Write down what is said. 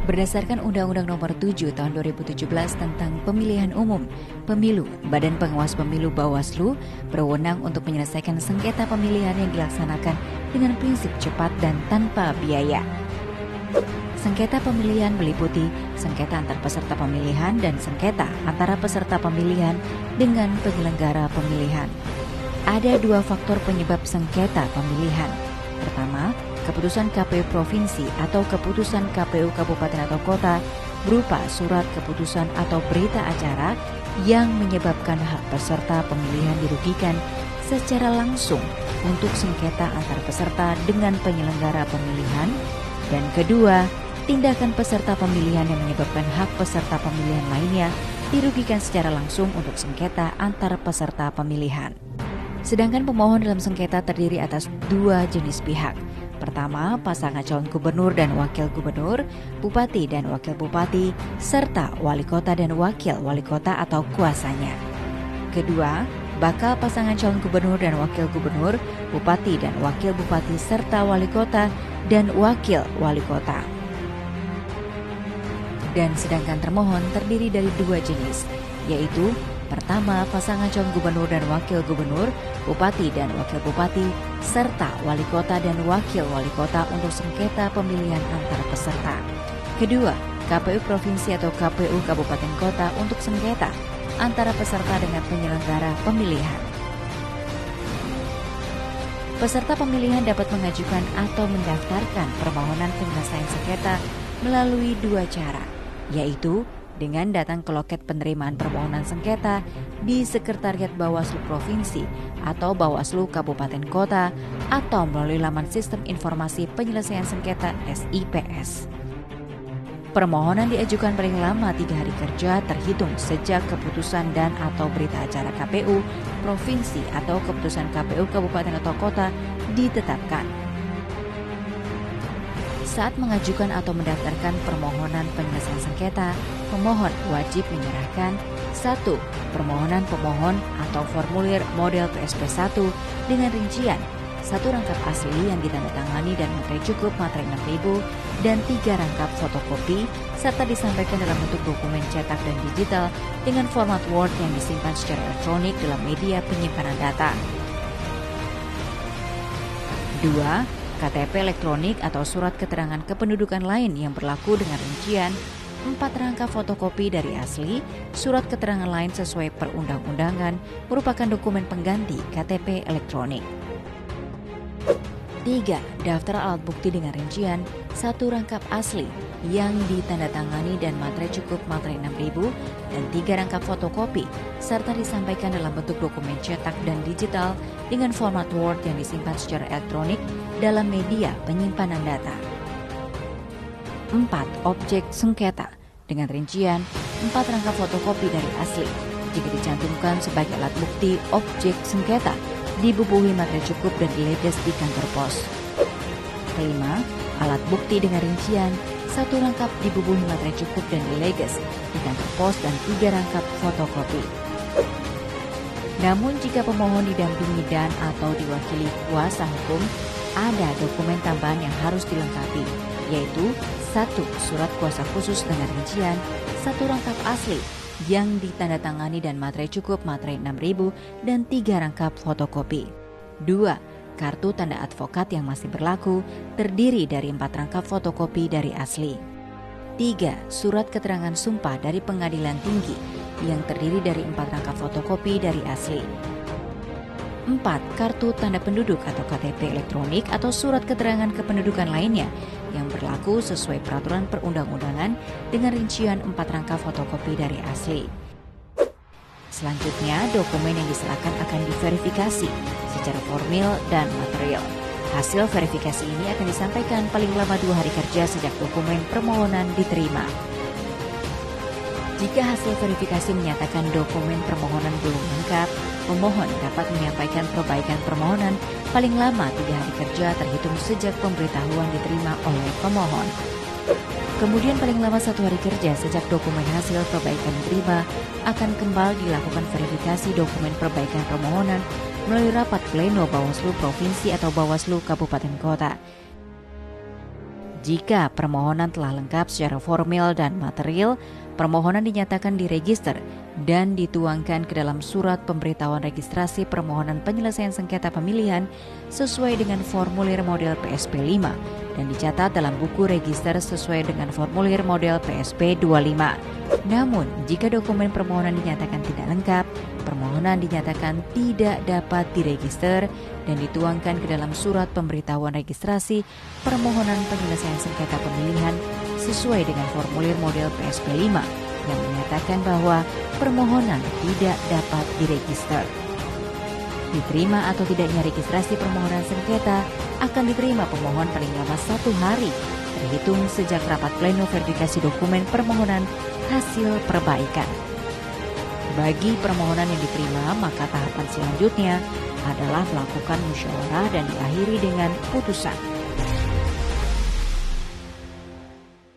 Berdasarkan Undang-Undang Nomor 7 Tahun 2017 tentang Pemilihan Umum, Pemilu, Badan Pengawas Pemilu Bawaslu berwenang untuk menyelesaikan sengketa pemilihan yang dilaksanakan dengan prinsip cepat dan tanpa biaya. Sengketa pemilihan meliputi sengketa antar peserta pemilihan dan sengketa antara peserta pemilihan dengan penyelenggara pemilihan. Ada dua faktor penyebab sengketa pemilihan. Pertama, keputusan KPU Provinsi atau keputusan KPU Kabupaten atau Kota berupa surat keputusan atau berita acara yang menyebabkan hak peserta pemilihan dirugikan secara langsung untuk sengketa antar peserta dengan penyelenggara pemilihan. Dan kedua, tindakan peserta pemilihan yang menyebabkan hak peserta pemilihan lainnya dirugikan secara langsung untuk sengketa antar peserta pemilihan. Sedangkan pemohon dalam sengketa terdiri atas dua jenis pihak. Pertama, pasangan calon gubernur dan wakil gubernur, bupati dan wakil bupati, serta wali kota dan wakil wali kota atau kuasanya. Kedua, bakal pasangan calon gubernur dan wakil gubernur, bupati dan wakil bupati, serta wali kota dan wakil wali kota. Dan sedangkan termohon terdiri dari dua jenis, yaitu pertama, pasangan calon gubernur dan wakil gubernur, bupati dan wakil bupati, serta wali kota dan wakil wali kota untuk sengketa pemilihan antar peserta. Kedua, KPU Provinsi atau KPU Kabupaten Kota untuk sengketa antara peserta dengan penyelenggara pemilihan. Peserta pemilihan dapat mengajukan atau mendaftarkan permohonan penyelesaian sengketa melalui dua cara, yaitu dengan datang ke loket penerimaan permohonan sengketa di Sekretariat Bawaslu Provinsi atau Bawaslu Kabupaten Kota atau melalui laman Sistem Informasi Penyelesaian Sengketa SIPS. Permohonan diajukan paling lama 3 hari kerja terhitung sejak keputusan dan atau berita acara KPU Provinsi atau keputusan KPU Kabupaten atau Kota ditetapkan. Saat mengajukan atau mendaftarkan permohonan penyelesaian sengketa, pemohon wajib menyerahkan 1. Permohonan pemohon atau formulir model PSP1 dengan rincian 1 rangkap asli yang ditandatangani dan materai cukup materai 6.000 dan 3 rangkap fotokopi serta disampaikan dalam bentuk dokumen cetak dan digital dengan format Word yang disimpan secara elektronik dalam media penyimpanan data. 2. KTP elektronik atau surat keterangan kependudukan lain yang berlaku dengan rincian 4 rangkap fotokopi dari asli, surat keterangan lain sesuai perundang-undangan merupakan dokumen pengganti KTP elektronik. 3. Daftar alat bukti dengan rincian 1 rangkap asli yang ditandatangani dan materai cukup materai 6.000 dan 3 rangkap fotokopi serta disampaikan dalam bentuk dokumen cetak dan digital dengan format Word yang disimpan secara elektronik dalam media penyimpanan data. 4. Objek sengketa dengan rincian 4 rangkap fotokopi dari asli jika dicantumkan sebagai alat bukti objek sengketa dibubuhi materai cukup dan diledes di kantor pos. 5. Alat bukti dengan rincian 1 rangkap dibubuhi materai cukup dan dileges di kantor pos dan 3 rangkap fotokopi. Namun jika pemohon didampingi dan atau diwakili kuasa hukum, ada dokumen tambahan yang harus dilengkapi, yaitu 1. Surat kuasa khusus dengan rincian 1 rangkap asli yang ditandatangani dan materai cukup materai 6.000 dan 3 rangkap fotokopi. 2. Kartu tanda advokat yang masih berlaku terdiri dari 4 rangkap fotokopi dari asli. 3. Surat keterangan sumpah dari pengadilan tinggi yang terdiri dari 4 rangkap fotokopi dari asli. 4. Kartu tanda penduduk atau KTP elektronik atau surat keterangan kependudukan lainnya yang berlaku sesuai peraturan perundang-undangan dengan rincian 4 rangkap fotokopi dari asli. Selanjutnya, dokumen yang diserahkan akan diverifikasi secara formil dan material. Hasil verifikasi ini akan disampaikan paling lama 2 hari kerja sejak dokumen permohonan diterima. Jika hasil verifikasi menyatakan dokumen permohonan belum lengkap, pemohon dapat menyampaikan perbaikan permohonan paling lama 3 hari kerja terhitung sejak pemberitahuan diterima oleh pemohon. Kemudian paling lama 1 hari kerja sejak dokumen hasil perbaikan diterima akan kembali dilakukan verifikasi dokumen perbaikan permohonan melalui rapat pleno Bawaslu Provinsi atau Bawaslu Kabupaten Kota. Jika permohonan telah lengkap secara formil dan material, permohonan dinyatakan diregister dan dituangkan ke dalam surat pemberitahuan registrasi permohonan penyelesaian sengketa pemilihan sesuai dengan formulir model PSP 5 dan dicatat dalam buku register sesuai dengan formulir model PSP 25. Namun, jika dokumen permohonan dinyatakan tidak lengkap, permohonan dinyatakan tidak dapat diregister dan dituangkan ke dalam surat pemberitahuan registrasi permohonan penyelesaian sengketa pemilihan sesuai dengan formulir model PSP 5 yang menyatakan bahwa permohonan tidak dapat diregister. Diterima atau tidaknya registrasi permohonan sengketa akan diterima pemohon paling lama 1 hari terhitung sejak rapat pleno verifikasi dokumen permohonan hasil perbaikan. Bagi permohonan yang diterima, maka tahapan selanjutnya adalah melakukan musyawarah dan diakhiri dengan putusan.